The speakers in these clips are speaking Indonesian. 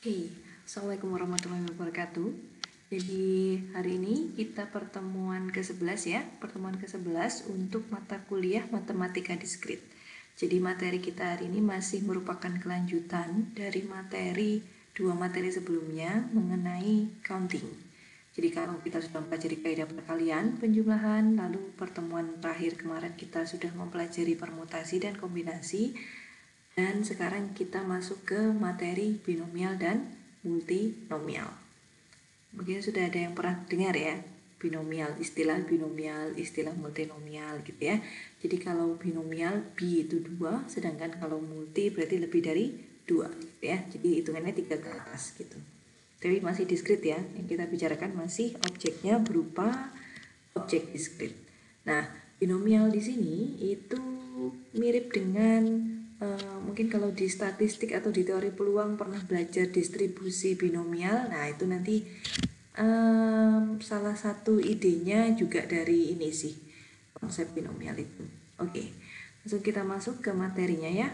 Oke, Assalamualaikum warahmatullahi wabarakatuh. Jadi hari ini kita pertemuan ke-11 ya, pertemuan ke-11 untuk mata kuliah Matematika Diskrit. Jadi materi kita hari ini masih merupakan kelanjutan dari dua materi sebelumnya mengenai counting. Jadi kalau kita sudah mempelajari kaidah perkalian, penjumlahan, lalu pertemuan terakhir kemarin kita sudah mempelajari permutasi dan kombinasi. Dan sekarang kita masuk ke materi binomial dan multinomial. Mungkin sudah ada yang pernah dengar ya, binomial, istilah multinomial gitu ya. Jadi kalau binomial bi itu 2, sedangkan kalau multi berarti lebih dari 2 gitu ya. Jadi hitungannya 3 ke atas gitu. Tapi masih diskrit ya, yang kita bicarakan masih objeknya berupa objek diskrit. Nah, binomial di sini itu mirip dengan mungkin kalau di statistik atau di teori peluang pernah belajar distribusi binomial. Nah itu nanti salah satu idenya juga dari ini sih, konsep binomial itu. Oke, langsung kita masuk ke materinya ya.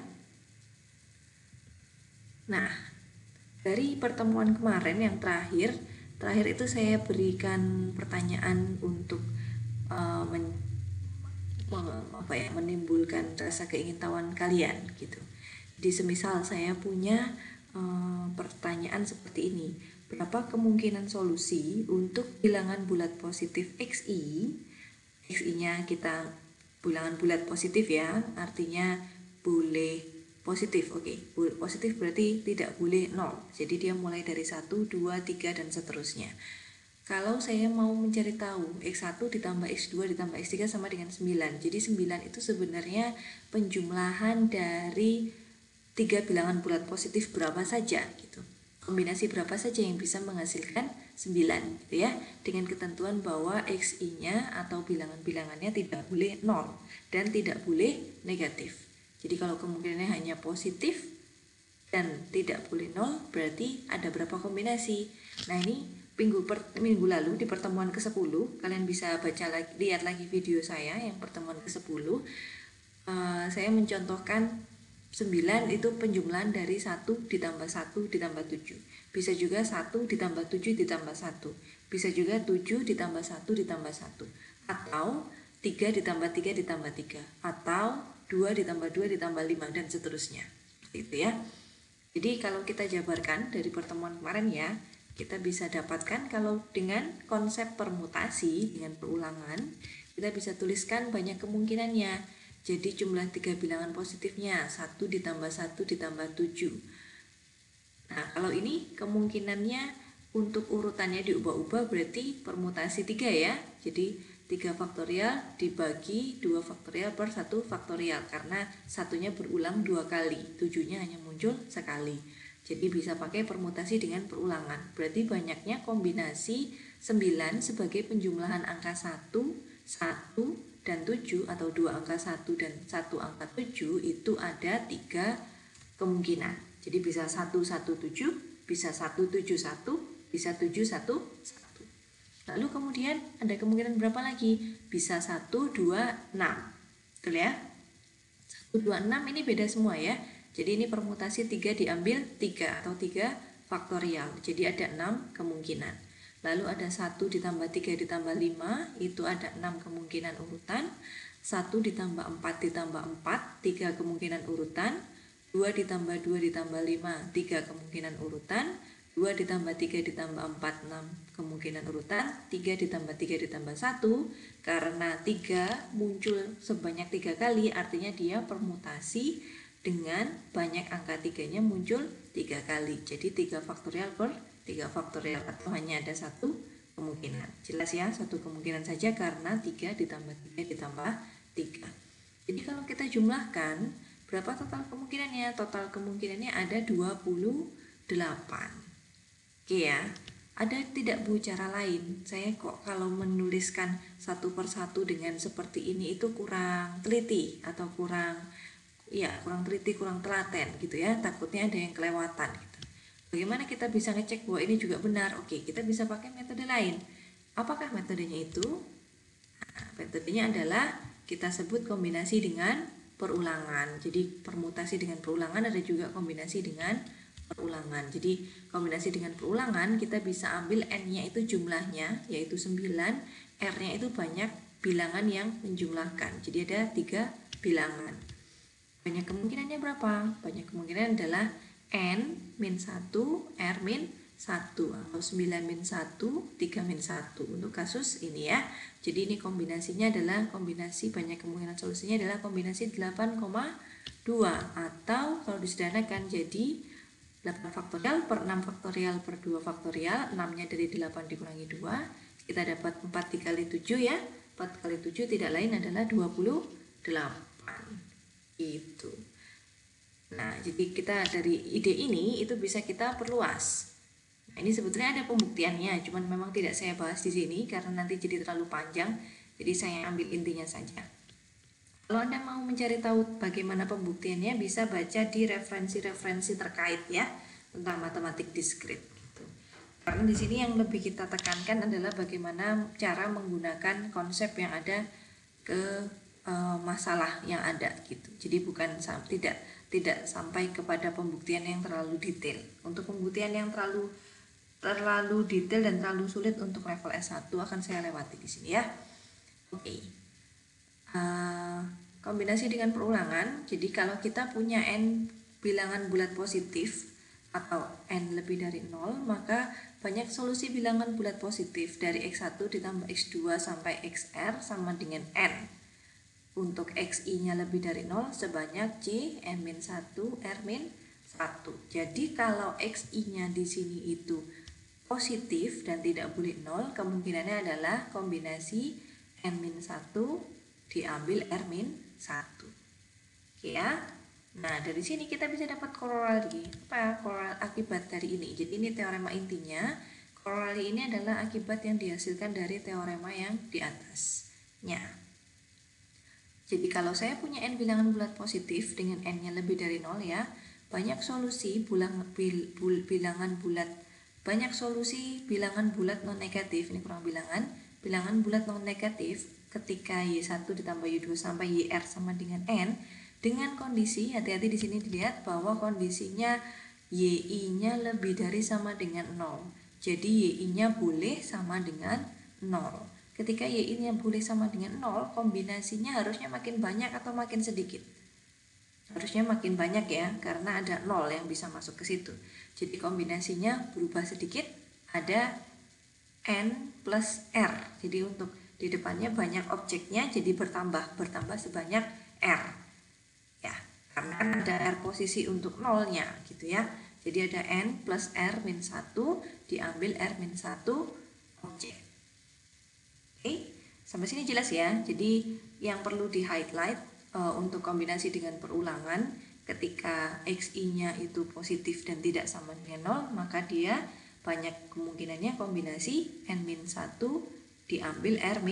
Nah, dari pertemuan kemarin yang terakhir itu saya berikan pertanyaan untuk menimbulkan rasa keingintahuan kalian gitu. Jadi semisal saya punya pertanyaan seperti ini, berapa kemungkinan solusi untuk bilangan bulat positif XI-nya kita bilangan bulat positif ya, artinya boleh positif. Oke, positif berarti tidak boleh 0. Jadi dia mulai dari 1, 2, 3 dan seterusnya. Kalau saya mau mencari tahu X1 ditambah X2 ditambah X3 sama dengan 9. Jadi 9 itu sebenarnya penjumlahan dari 3 bilangan bulat positif berapa saja gitu. Kombinasi berapa saja yang bisa menghasilkan 9 gitu ya. Dengan ketentuan bahwa XI-nya atau bilangan-bilangannya tidak boleh 0 dan tidak boleh negatif. Jadi kalau kemungkinannya hanya positif dan tidak boleh 0, berarti ada berapa kombinasi. Nah ini minggu lalu di pertemuan ke-10 kalian bisa lihat lagi video saya yang pertemuan ke-10. Saya mencontohkan 9 itu penjumlahan dari 1 ditambah 1 ditambah 7. Bisa juga 1 ditambah 7 ditambah 1. Bisa juga 7 ditambah 1 ditambah 1. Atau 3 ditambah 3 ditambah 3. Atau 2 ditambah 2 ditambah 5 dan seterusnya. Gitu ya. Jadi kalau kita jabarkan dari pertemuan kemarin ya, kita bisa dapatkan kalau dengan konsep permutasi dengan perulangan, kita bisa tuliskan banyak kemungkinannya. Jadi jumlah 3 bilangan positifnya 1 ditambah 1 ditambah 7. Nah kalau ini kemungkinannya untuk urutannya diubah-ubah berarti permutasi 3 ya. Jadi 3 faktorial dibagi 2 faktorial per 1 faktorial, karena satunya berulang 2 kali, 7-nya hanya muncul sekali. Jadi bisa pakai permutasi dengan perulangan. Berarti banyaknya kombinasi 9 sebagai penjumlahan angka 1, 1 dan 7 atau 2 angka 1 dan 1 angka 7 itu ada 3 kemungkinan. Jadi bisa 117, bisa 171, bisa 711. Lalu kemudian ada kemungkinan berapa lagi? Bisa 1, 2, 6. Betul ya? 1, 2, 6 ini beda semua ya. Jadi ini permutasi 3 diambil 3 atau 3 faktorial. Jadi ada 6 kemungkinan. Lalu ada 1 ditambah 3 ditambah 5, itu ada 6 kemungkinan urutan. 1 ditambah 4 ditambah 4, 3 kemungkinan urutan. 2 ditambah 2 ditambah 5, 3 kemungkinan urutan. 2 ditambah 3 ditambah 4, 6 kemungkinan urutan. 3 ditambah 3 ditambah 1, karena 3 muncul sebanyak 3 kali, artinya dia permutasi dengan banyak angka 3-nya muncul 3 kali. Jadi 3 faktorial per 3 faktorial, atau hanya ada 1 kemungkinan. Jelas ya, 1 kemungkinan saja karena 3 ditambah 3 ditambah 3. Jadi kalau kita jumlahkan, berapa total kemungkinannya? Total kemungkinannya ada 28. Oke ya. Ada tidak Bu cara lain? Saya kok kalau menuliskan satu per satu dengan seperti ini itu kurang teliti atau kurang teliti, kurang telaten gitu ya, takutnya ada yang kelewatan gitu. Bagaimana kita bisa ngecek bahwa ini juga benar? Oke, kita bisa pakai metode lain. Apakah metodenya itu? Nah, metodenya adalah kita sebut kombinasi dengan perulangan. Jadi permutasi dengan perulangan, ada juga kombinasi dengan perulangan. Jadi kombinasi dengan perulangan kita bisa ambil n-nya itu jumlahnya yaitu 9, r-nya itu banyak bilangan yang menjumlahkan. Jadi ada 3 bilangan. Banyak kemungkinannya berapa? Banyak kemungkinan adalah n min 1, r min 1 atau 9 min 1, 3 min 1 untuk kasus ini ya. Jadi ini kombinasinya adalah kombinasi, banyak kemungkinan solusinya adalah kombinasi 8,2 atau kalau disederhanakan jadi 8 faktorial per 6 faktorial per 2 faktorial, 6-nya dari 8 dikurangi 2, kita dapat 4 dikali 7 ya. 4 kali 7 tidak lain adalah 28. Itu. Nah, jadi kita dari ide ini itu bisa kita perluas. Nah, ini sebetulnya ada pembuktiannya, cuman memang tidak saya bahas di sini karena nanti jadi terlalu panjang. Jadi saya ambil intinya saja. Kalau Anda mau mencari tahu bagaimana pembuktiannya, bisa baca di referensi-referensi terkait ya tentang matematik diskrit. Gitu. Karena di sini yang lebih kita tekankan adalah bagaimana cara menggunakan konsep yang ada ke masalah yang ada gitu. Jadi bukan tidak sampai kepada pembuktian yang terlalu detail. Untuk pembuktian yang terlalu detail dan terlalu sulit untuk level S1 akan saya lewati di sini ya. Oke. Kombinasi dengan perulangan. Jadi kalau kita punya n bilangan bulat positif atau n lebih dari 0, maka banyak solusi bilangan bulat positif dari x1 ditambah x2 sampai xr sama dengan n. Untuk xi-nya lebih dari 0 sebanyak c n-1 r-1. Jadi kalau xi-nya di sini itu positif dan tidak boleh 0, kemungkinannya adalah kombinasi n-1 diambil r-1. Oke ya. Nah, dari sini kita bisa dapat korelasi. Apa korelasi akibat dari ini? Jadi ini teorema intinya. Korelasi ini adalah akibat yang dihasilkan dari teorema yang di atasnya. Jadi kalau saya punya n bilangan bulat positif dengan n-nya lebih dari 0 ya, banyak solusi bilangan bulat non negatif, ini kurang bilangan bulat non negatif ketika y1 ditambah y2 sampai yr sama dengan n, dengan kondisi, hati-hati di sini dilihat bahwa kondisinya yi-nya lebih dari sama dengan 0. Jadi yi-nya boleh sama dengan 0. Ketika y-nya boleh sama dengan 0, kombinasinya harusnya makin banyak atau makin sedikit? Harusnya makin banyak ya, karena ada 0 yang bisa masuk ke situ. Jadi kombinasinya berubah sedikit, ada n plus r. Jadi untuk di depannya banyak objeknya, jadi bertambah sebanyak r. Ya, karena ada r posisi untuk 0-nya gitu ya. Jadi ada n plus r min 1 diambil r min 1 objek. Oke, sampai sini jelas ya. Jadi yang perlu di highlight untuk kombinasi dengan perulangan, ketika xi-nya itu positif dan tidak sama dengan 0, maka dia banyak kemungkinannya kombinasi n-1 diambil r-1.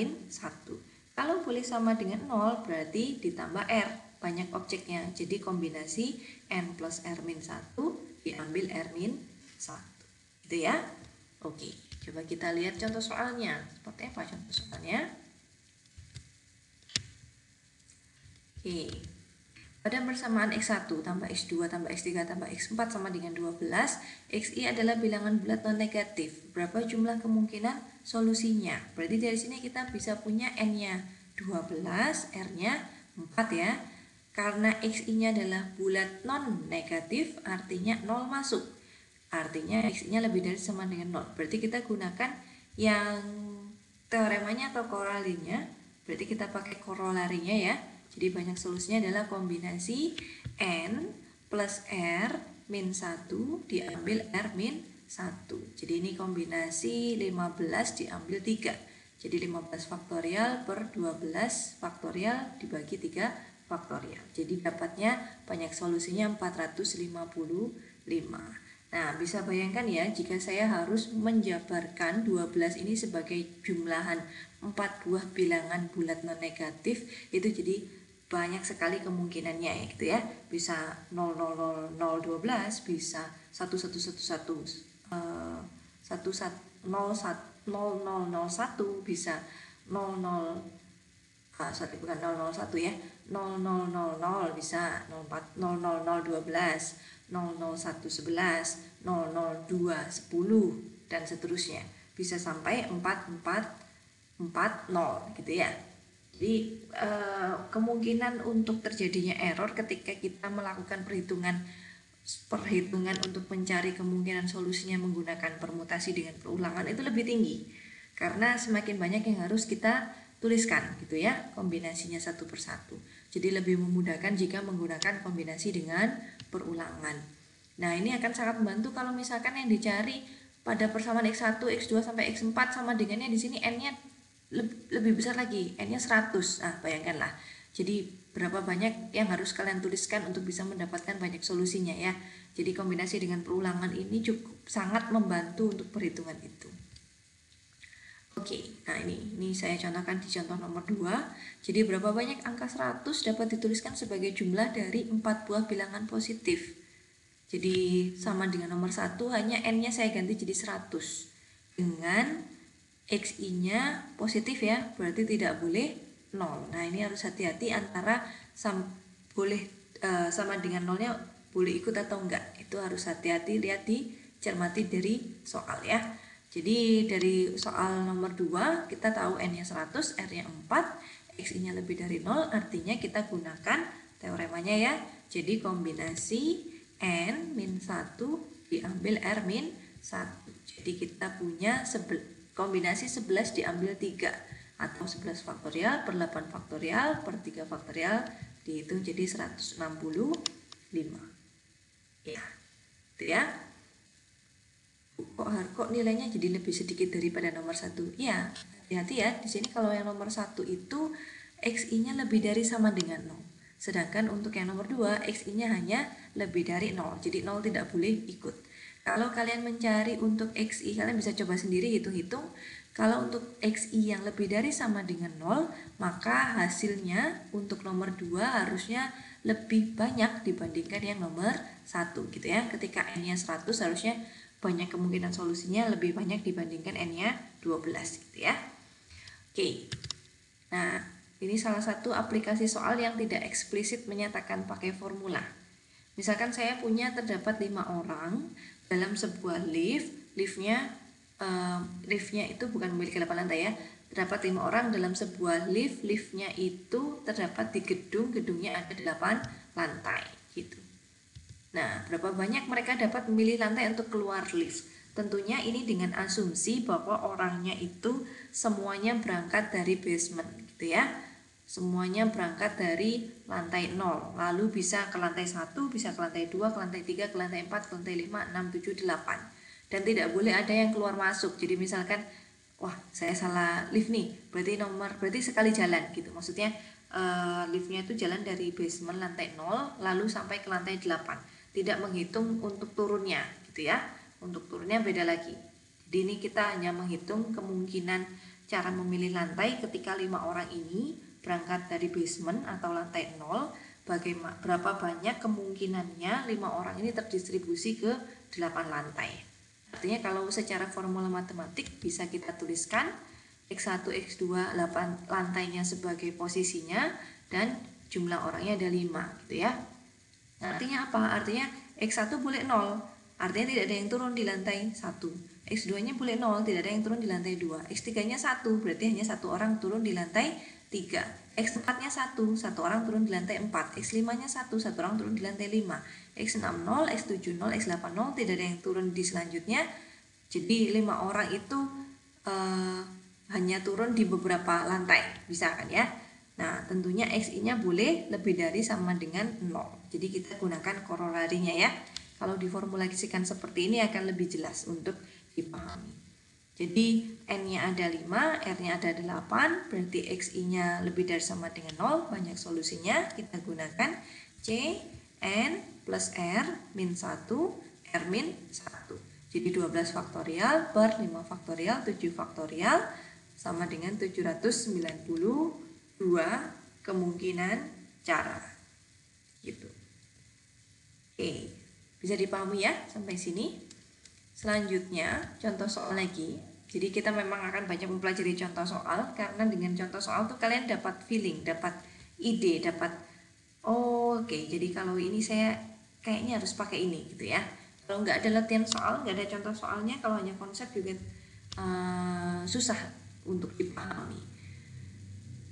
Kalau boleh sama dengan 0 berarti ditambah r, banyak objeknya. Jadi kombinasi n plus r-1 diambil r-1. Gitu ya. Oke, coba kita lihat contoh soalnya. Seperti apa contoh soalnya? Oke. Pada persamaan x1 tambah x2 tambah x3 tambah x4 sama dengan 12, xi adalah bilangan bulat non negatif. Berapa jumlah kemungkinan solusinya? Berarti dari sini kita bisa punya n-nya 12, r-nya 4 ya. Karena xi-nya adalah bulat non negatif, artinya 0 masuk. Artinya xi-nya lebih dari sama dengan 0. Berarti kita gunakan yang teoremanya atau korelasinya. Berarti kita pakai korelasinya ya. Jadi banyak solusinya adalah kombinasi n plus r min 1 diambil r min 1. Jadi ini kombinasi 15 diambil 3. Jadi 15 faktorial per 12 faktorial dibagi 3 faktorial. Jadi dapatnya banyak solusinya 455. Nah, bisa bayangkan ya jika saya harus menjabarkan 12 ini sebagai jumlahan 4 buah bilangan bulat non negatif, itu jadi banyak sekali kemungkinannya ya gitu ya. Bisa 000012, bisa 1111 0001, bisa 001 ya, 0000 bisa, 00012, 00111, 00210 dan seterusnya. Bisa sampai 4440 gitu ya. Jadi kemungkinan untuk terjadinya error ketika kita melakukan perhitungan untuk mencari kemungkinan solusinya menggunakan permutasi dengan perulangan itu lebih tinggi, karena semakin banyak yang harus kita tuliskan gitu ya, kombinasinya satu persatu. Jadi lebih memudahkan jika menggunakan kombinasi dengan perulangan. Nah, ini akan sangat membantu kalau misalkan yang dicari pada persamaan X1, X2 sampai X4 sama dengannya di sini N-nya lebih besar lagi, N-nya 100. Nah, bayangkanlah. Jadi berapa banyak yang harus kalian tuliskan untuk bisa mendapatkan banyak solusinya ya. Jadi kombinasi dengan perulangan ini cukup sangat membantu untuk perhitungan itu. Oke, nah ini saya contohkan di contoh nomor 2. Jadi berapa banyak angka 100 dapat dituliskan sebagai jumlah dari 4 buah bilangan positif. Jadi sama dengan nomor 1, hanya N-nya saya ganti jadi 100. Dengan XI-nya positif ya, berarti tidak boleh 0. Nah, ini harus hati-hati antara sama dengan 0-nya boleh ikut atau enggak. Itu harus hati-hati, lihat dicermati dari soal ya. Jadi dari soal nomor 2 kita tahu N-nya 100, R-nya 4, XI-nya lebih dari 0, artinya kita gunakan teoremanya ya. Jadi kombinasi N min 1 diambil R min 1. Jadi kita punya kombinasi 11 diambil 3, atau 11 faktorial per 8 faktorial per 3 faktorial dihitung jadi 165. Ya, itu ya. Kok nilainya jadi lebih sedikit daripada nomor 1? Ya, hati-hati ya. Di sini kalau yang nomor 1 itu XI-nya lebih dari sama dengan 0. Sedangkan untuk yang nomor 2 XI-nya hanya lebih dari 0. Jadi 0 tidak boleh ikut. Kalau kalian mencari untuk XI, kalian bisa coba sendiri hitung-hitung. Kalau untuk XI yang lebih dari sama dengan 0, maka hasilnya untuk nomor 2 harusnya lebih banyak dibandingkan yang nomor 1 gitu ya. Ketika N-nya 100 harusnya banyak kemungkinan solusinya lebih banyak dibandingkan N-nya 12 gitu ya. Oke. Nah, ini salah satu aplikasi soal yang tidak eksplisit menyatakan pakai formula. Misalkan saya punya terdapat 5 orang dalam sebuah liftnya itu bukan memiliki 8 lantai ya. Terdapat 5 orang dalam sebuah liftnya itu terdapat di gedungnya ada 8 lantai gitu. Nah, berapa banyak mereka dapat memilih lantai untuk keluar lift? Tentunya ini dengan asumsi bahwa orangnya itu semuanya berangkat dari basement gitu ya. Semuanya berangkat dari lantai 0, lalu bisa ke lantai 1, bisa ke lantai 2, ke lantai 3, ke lantai 4, ke lantai 5, 6, 7, 8. Dan tidak boleh ada yang keluar masuk. Jadi misalkan, wah saya salah lift nih, berarti sekali jalan gitu. Maksudnya liftnya itu jalan dari basement lantai 0, lalu sampai ke lantai 8. Tidak menghitung untuk turunnya gitu ya. Untuk turunnya beda lagi. Jadi ini kita hanya menghitung kemungkinan cara memilih lantai ketika 5 orang ini berangkat dari basement atau lantai 0, berapa banyak kemungkinannya 5 orang ini terdistribusi ke 8 lantai. Artinya kalau secara formula matematik bisa kita tuliskan X1, X2, 8 lantainya sebagai posisinya dan jumlah orangnya ada 5 gitu ya. Artinya apa? Artinya X1 boleh 0, artinya tidak ada yang turun di lantai 1. X2-nya boleh 0, tidak ada yang turun di lantai 2. X3-nya 1, berarti hanya 1 orang turun di lantai 3. X4-nya 1 orang turun di lantai 4. X5-nya 1 orang turun di lantai 5. X6 0, X7 0, X8 0, tidak ada yang turun di selanjutnya. Jadi 5 orang itu hanya turun di beberapa lantai, bisa kan ya? Nah, tentunya XI-nya boleh lebih dari sama dengan 0. Jadi kita gunakan korolarinya ya. Kalau diformulasikan seperti ini akan lebih jelas untuk dipahami. Jadi N-nya ada 5, R-nya ada 8, berarti XI-nya lebih dari sama dengan 0, banyak solusinya. Kita gunakan C, N plus R min 1, R min 1. Jadi 12 faktorial per 5 faktorial, 7 faktorial, sama dengan 792 kemungkinan cara. Gitu. Oke, bisa dipahami ya sampai sini. Selanjutnya, contoh soal lagi. Jadi kita memang akan banyak mempelajari contoh soal, karena dengan contoh soal tuh kalian dapat feeling, dapat ide, dapat oke, jadi kalau ini saya kayaknya harus pakai ini gitu ya. Kalau nggak ada latihan soal, nggak ada contoh soalnya, kalau hanya konsep juga susah untuk dipahami.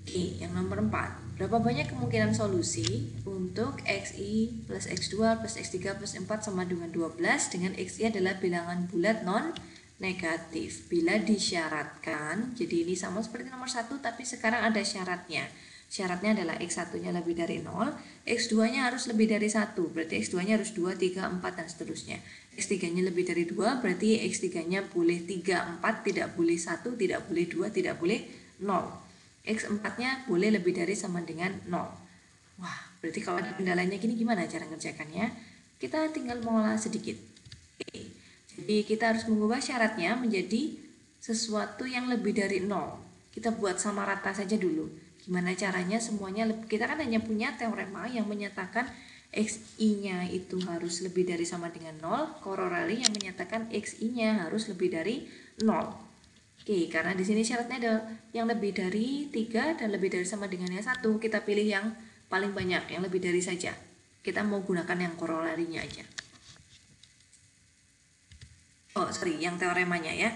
Oke, yang nomor 4. Berapa banyak kemungkinan solusi untuk XI plus X2 plus X3 plus 4 sama dengan 12 dengan XI adalah bilangan bulat non negatif bila disyaratkan. Jadi ini sama seperti nomor 1 tapi sekarang ada syaratnya. Syaratnya adalah X1-nya lebih dari 0, X2-nya harus lebih dari 1, berarti X2-nya harus 2, 3, 4, dan seterusnya. X3-nya lebih dari 2, berarti X3-nya boleh 3, 4, tidak boleh 1, tidak boleh 2, tidak boleh 0. X4-nya boleh lebih dari sama dengan 0. Wah, berarti kalau ada kendalanya gini gimana cara ngerjakannya? Kita tinggal mengolah sedikit. Oke. Jadi kita harus mengubah syaratnya menjadi sesuatu yang lebih dari 0. Kita buat sama rata saja dulu. Gimana caranya semuanya, kita kan hanya punya teorema yang menyatakan XI-nya itu harus lebih dari sama dengan 0, corollary yang menyatakan XI-nya harus lebih dari 0. Oke, karena di sini syaratnya ada yang lebih dari 3 dan lebih dari sama dengannya 1, kita pilih yang paling banyak, yang lebih dari saja. Kita mau gunakan yang corollary-nya aja. Oh, sorry, yang teoremanya ya.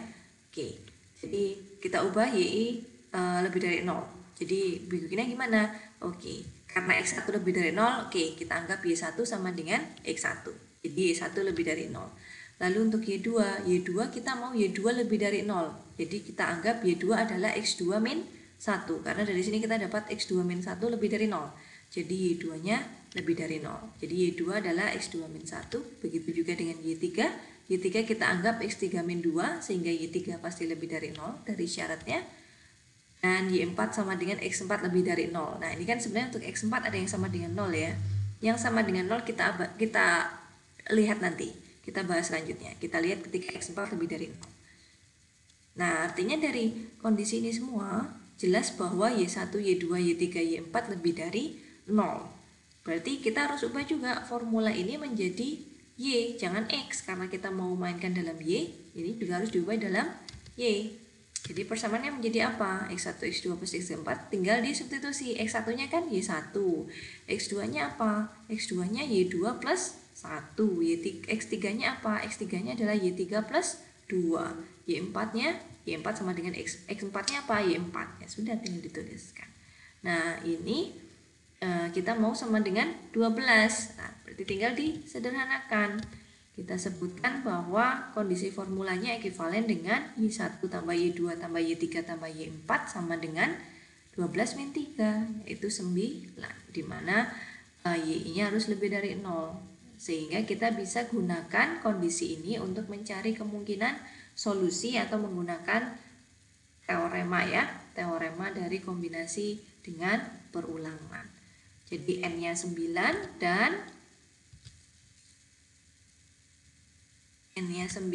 Oke, jadi kita ubah YI lebih dari 0. Jadi bikinnya gimana? Oke, karena X1 lebih dari 0, oke, kita anggap Y1 sama dengan X1. Jadi Y1 lebih dari 0. Lalu untuk Y2 kita mau Y2 lebih dari 0. Jadi kita anggap Y2 adalah X2 min 1. Karena dari sini kita dapat X2 min 1 lebih dari 0. Jadi Y2-nya lebih dari 0. Jadi Y2 adalah X2 min 1. Begitu juga dengan Y3. Y3 kita anggap X3 min 2, sehingga Y3 pasti lebih dari 0 dari syaratnya. Dan Y4 sama dengan X4 lebih dari 0. Nah, ini kan sebenarnya untuk X4 ada yang sama dengan 0 ya. Yang sama dengan 0 kita lihat nanti. Kita bahas selanjutnya. Kita lihat ketika X4 lebih dari 0. Nah, artinya dari kondisi ini semua jelas bahwa Y1, Y2, Y3, Y4 lebih dari 0. Berarti kita harus ubah juga formula ini menjadi Y, jangan X. Karena kita mau mainkan dalam Y, ini juga harus diubah dalam Y. Jadi persamaannya menjadi apa? X1, X2 plus X4 tinggal disubstitusi. X1-nya kan Y1. X2-nya apa? X2-nya Y2 plus 1. X3-nya apa? X3-nya adalah Y3 plus 2. Y4-nya, Y4 sama dengan X4-nya apa? Y4. Ya sudah, tinggal dituliskan. Nah, ini kita mau sama dengan 12. Nah, berarti tinggal disederhanakan. Kita sebutkan bahwa kondisi formulanya ekuivalen dengan Y1 tambah Y2 tambah Y3 tambah Y4 sama dengan 12 min 3, yaitu 9, di mana Y-nya harus lebih dari 0. Sehingga kita bisa gunakan kondisi ini untuk mencari kemungkinan solusi atau menggunakan teorema ya, teorema dari kombinasi dengan perulangan. Jadi N-nya 9 dan N-nya 9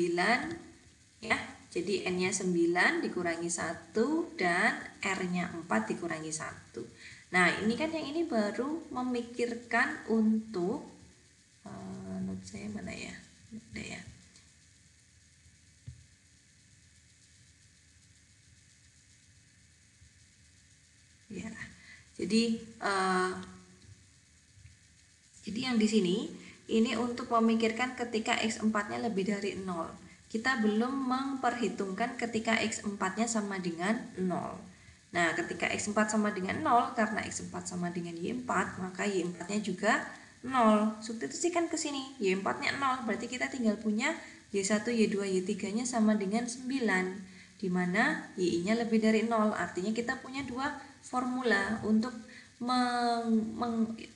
ya. Jadi N-nya 9 dikurangi 1 dan R-nya 4 dikurangi 1. Nah, ini kan yang ini baru memikirkan untuk note saya mana ya? Ada ya. Ya. Jadi yang di sini ini untuk memikirkan ketika X4-nya lebih dari 0. Kita belum memperhitungkan ketika X4-nya sama dengan 0. Nah, ketika X4 sama dengan 0, karena X4 sama dengan Y4, maka Y4-nya juga 0. Substitusikan ke sini. Y4-nya 0, berarti kita tinggal punya Y1, Y2, Y3-nya sama dengan 9. Di mana Y-nya lebih dari 0. Artinya kita punya dua formula untuk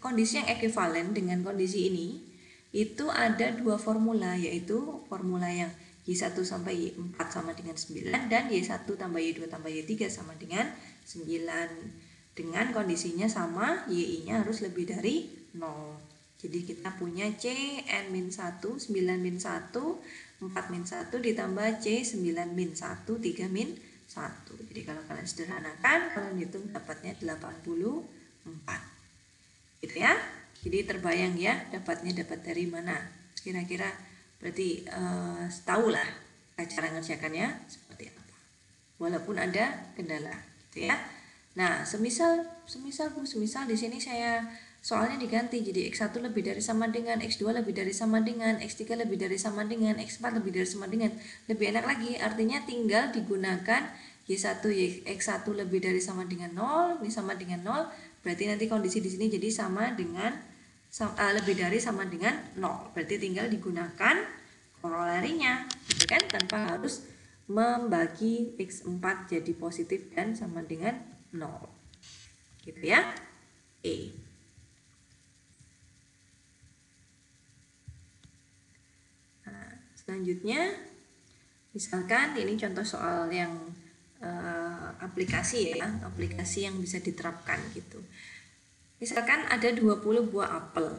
kondisi yang ekuivalen dengan kondisi ini. Itu ada dua formula, yaitu formula yang Y1 sampai Y4 sama dengan 9 dan Y1 tambah Y2 tambah Y3 sama dengan 9. Dengan kondisinya sama, Y-nya harus lebih dari 0. Jadi kita punya C N-1, 9 min 1, 4 min 1 ditambah C 9 min 1, 3 min 1. Jadi kalau kalian sederhanakan, kalian hitung dapatnya 84. Gitu ya. Jadi terbayang ya dapat dari mana. Kira-kira berarti tahulah cara ngerjakannya seperti apa. Walaupun ada kendala gitu ya. Nah, semisal di sini saya soalnya diganti jadi X1 lebih dari sama dengan, X2 lebih dari sama dengan, X3 lebih dari sama dengan, X4 lebih dari sama dengan. Lebih enak lagi, artinya tinggal digunakan Y1 X1 lebih dari sama dengan 0, ini sama dengan 0, berarti nanti kondisi di sini jadi sama dengan lebih dari sama dengan 0. Berarti tinggal digunakan korolarinya, gitu kan, tanpa harus membagi X4 jadi positif dan sama dengan 0. Gitu ya. Nah, selanjutnya misalkan ini contoh soal yang aplikasi ya, aplikasi yang bisa diterapkan gitu. Misalkan ada 20 buah apel,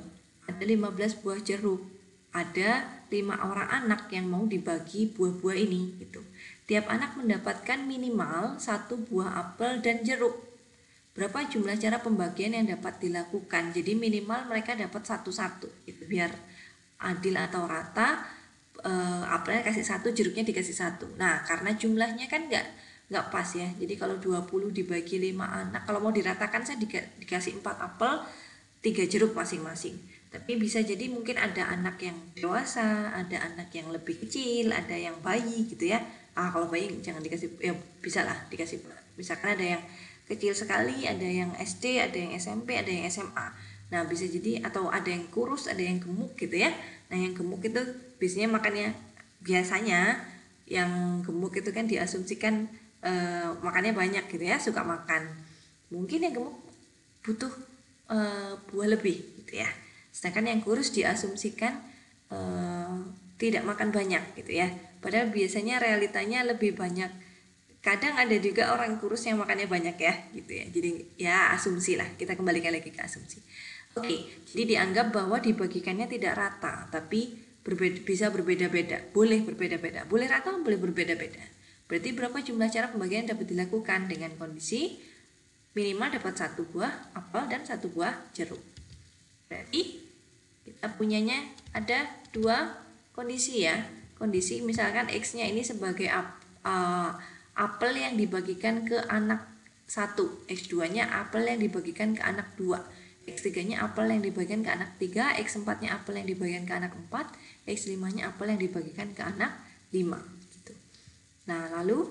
ada 15 buah jeruk, ada 5 orang anak yang mau dibagi buah-buah ini gitu. Tiap anak mendapatkan minimal 1 buah apel dan jeruk. Berapa jumlah cara pembagian yang dapat dilakukan? Jadi minimal mereka dapat satu-satu gitu, biar adil atau rata. Apelnya kasih 1, jeruknya dikasih 1. Nah, karena jumlahnya kan nggak pas ya. Jadi kalau 20 dibagi 5 anak, kalau mau diratakan saya dikasih 4 apel, 3 jeruk masing-masing. Tapi bisa jadi mungkin ada anak yang dewasa, ada anak yang lebih kecil, ada yang bayi gitu ya. Kalau bayi jangan dikasih, ya bisa lah dikasih. Misalkan ada yang kecil sekali, ada yang SD, ada yang SMP, ada yang SMA. Nah, bisa jadi atau ada yang kurus, ada yang gemuk gitu ya. Nah, yang gemuk itu biasanya biasanya yang gemuk itu kan diasumsikan makannya banyak gitu ya, suka makan. Mungkin yang gemuk butuh buah lebih gitu ya. Sedangkan yang kurus diasumsikan tidak makan banyak gitu ya. Padahal biasanya realitanya lebih banyak. Kadang ada juga orang kurus yang makannya banyak ya gitu ya. Jadi ya asumsi lah, kita kembalikan lagi ke asumsi. Oke, jadi dianggap bahwa dibagikannya tidak rata, tapi bisa berbeda-beda. Boleh berbeda-beda, boleh rata, boleh berbeda-beda. Berarti berapa jumlah cara pembagian dapat dilakukan dengan kondisi minimal dapat 1 buah apel dan 1 buah jeruk. Berarti kita punyanya ada 2 kondisi ya. Kondisi misalkan X-nya ini sebagai apel yang dibagikan ke anak 1, X2-nya apel yang dibagikan ke anak 2, X3-nya apel yang dibagikan ke anak 3, X4-nya apel yang dibagikan ke anak 4, X5-nya apel yang dibagikan ke anak 5 gitu. Nah, lalu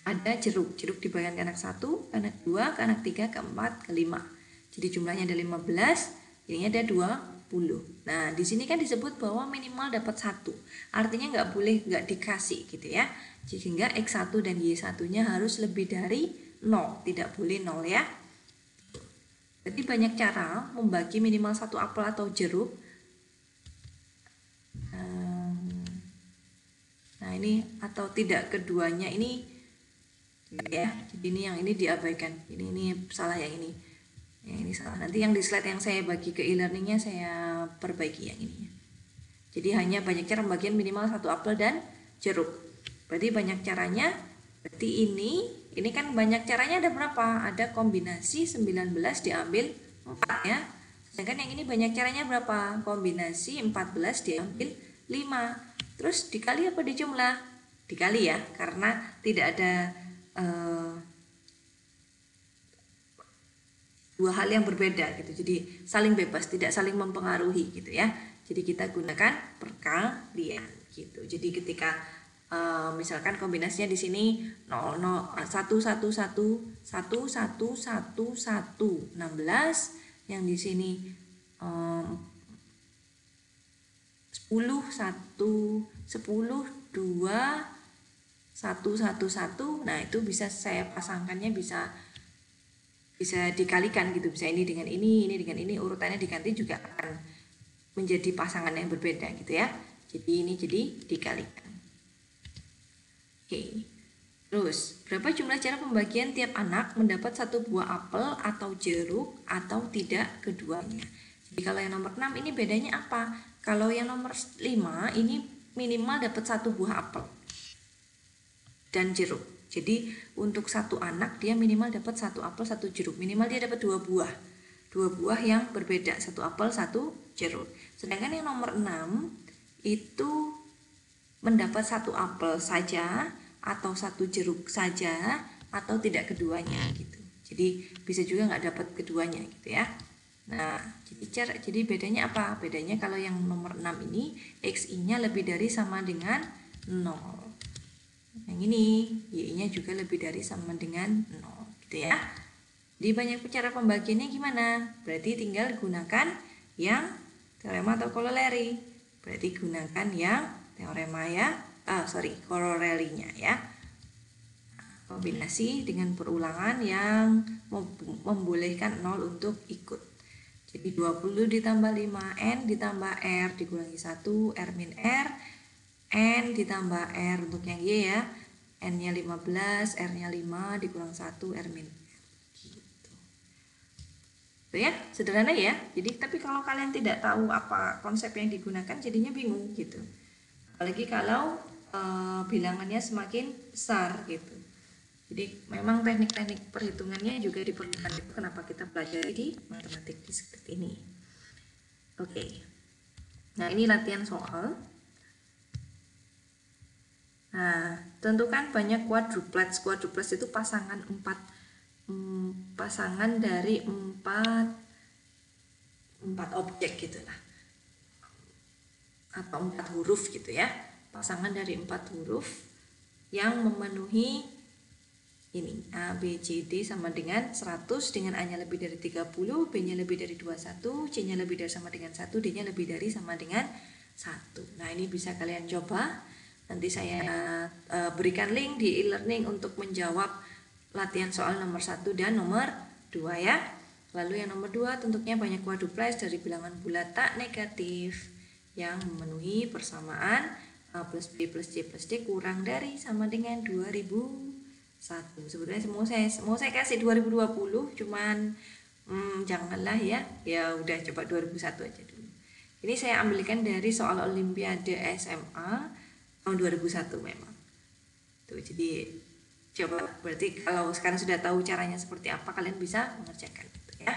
ada jeruk dibagikan ke anak 1, ke anak 2, ke anak 3, ke 4, ke 5. Jadi jumlahnya ada 15, jadinya ada 20. Nah, di sini kan disebut bahwa minimal dapat 1. Artinya nggak dikasih gitu ya. Sehingga X1 dan Y1-nya harus lebih dari 0, tidak boleh 0 ya. Jadi banyak cara membagi minimal 1 apel atau jeruk. Nah, ini atau tidak keduanya ini ya. Jadi ini diabaikan. Ini salah yang ini. Yang ini salah. Nanti yang di slide yang saya bagi ke e-learningnya saya perbaiki yang ini. Jadi hanya banyak cara pembagian minimal 1 apel dan jeruk. Berarti banyak caranya. Berarti ini kan banyak caranya ada berapa? Ada kombinasi 19 diambil 4 ya. Sedangkan yang ini banyak caranya berapa? Kombinasi 14 diambil 5. Terus dikali apa dijumlah? Dikali ya, karena tidak ada dua hal yang berbeda gitu. Jadi saling bebas, tidak saling mempengaruhi gitu ya. Jadi kita gunakan perkalian gitu. Jadi ketika misalkan kombinasinya di sini 0 0 1 1 1 1 1 1 1 16, yang di sini 10 1 10 2 1 1 1. Nah, itu bisa saya pasangkannya bisa dikalikan gitu, bisa ini dengan ini dengan ini, urutannya diganti juga akan menjadi pasangan yang berbeda gitu ya. Jadi ini jadi dikalikan. Oke. Terus, berapa jumlah cara pembagian tiap anak mendapat 1 buah apel atau jeruk atau tidak keduanya? Jadi kalau yang nomor 6 ini bedanya apa? Kalau yang nomor 5 ini minimal dapat 1 buah apel dan jeruk. Jadi untuk 1 anak dia minimal dapat 1 apel 1 jeruk. Minimal dia dapat 2 buah. 2 buah yang berbeda, 1 apel 1 jeruk. Sedangkan yang nomor 6 itu mendapat 1 apel saja atau 1 jeruk saja atau tidak keduanya gitu. Jadi bisa juga nggak dapat keduanya gitu ya. Nah, jadi bedanya apa? Bedanya kalau yang nomor 6 ini XI-nya lebih dari sama dengan 0. Yang ini Y-nya juga lebih dari sama dengan 0 gitu ya. Di banyak cara pembagiannya gimana? Berarti tinggal gunakan yang teorema atau corollary. Berarti gunakan yang teorema ya, corollary-nya ya. Kombinasi dengan perulangan yang membolehkan 0 untuk ikut. Jadi 20 ditambah 5, N ditambah R dikurangi 1, R min R, N ditambah R untuk yang Y ya, N-nya 15, R-nya 5 dikurang 1, R min R. Gitu. Tuh ya, sederhana ya. Jadi tapi kalau kalian tidak tahu apa konsep yang digunakan jadinya bingung gitu. Apalagi kalau bilangannya semakin besar gitu. Jadi memang teknik-teknik perhitungannya juga diperlukan, itu kenapa kita pelajari di matematik diskrit ini. Oke. Nah, ini latihan soal. Nah, tentukan banyak quadruplets. Quadruplets itu pasangan dari empat objek gitu lah. Atau 4 huruf gitu ya. Pasangan dari 4 huruf yang memenuhi ini A, B, C, D sama dengan 100 dengan A-nya lebih dari 30, B-nya lebih dari 21, C-nya lebih dari sama dengan 1, D-nya lebih dari sama dengan 1. Nah, ini bisa kalian coba. Nanti saya berikan link di e-learning untuk menjawab latihan soal nomor 1 dan nomor 2 ya. Lalu yang nomor 2 tentunya banyak quadruplets dari bilangan bulat tak negatif yang memenuhi persamaan A plus B plus C plus D kurang dari sama dengan 2001. Sebenarnya mau saya kasih 2020, cuman janganlah ya udah coba 2001 aja dulu. Ini saya ambilkan dari soal Olimpiade SMA tahun 2001 memang tuh. Jadi coba, berarti kalau sekarang sudah tahu caranya seperti apa, kalian bisa mengerjakan gitu ya.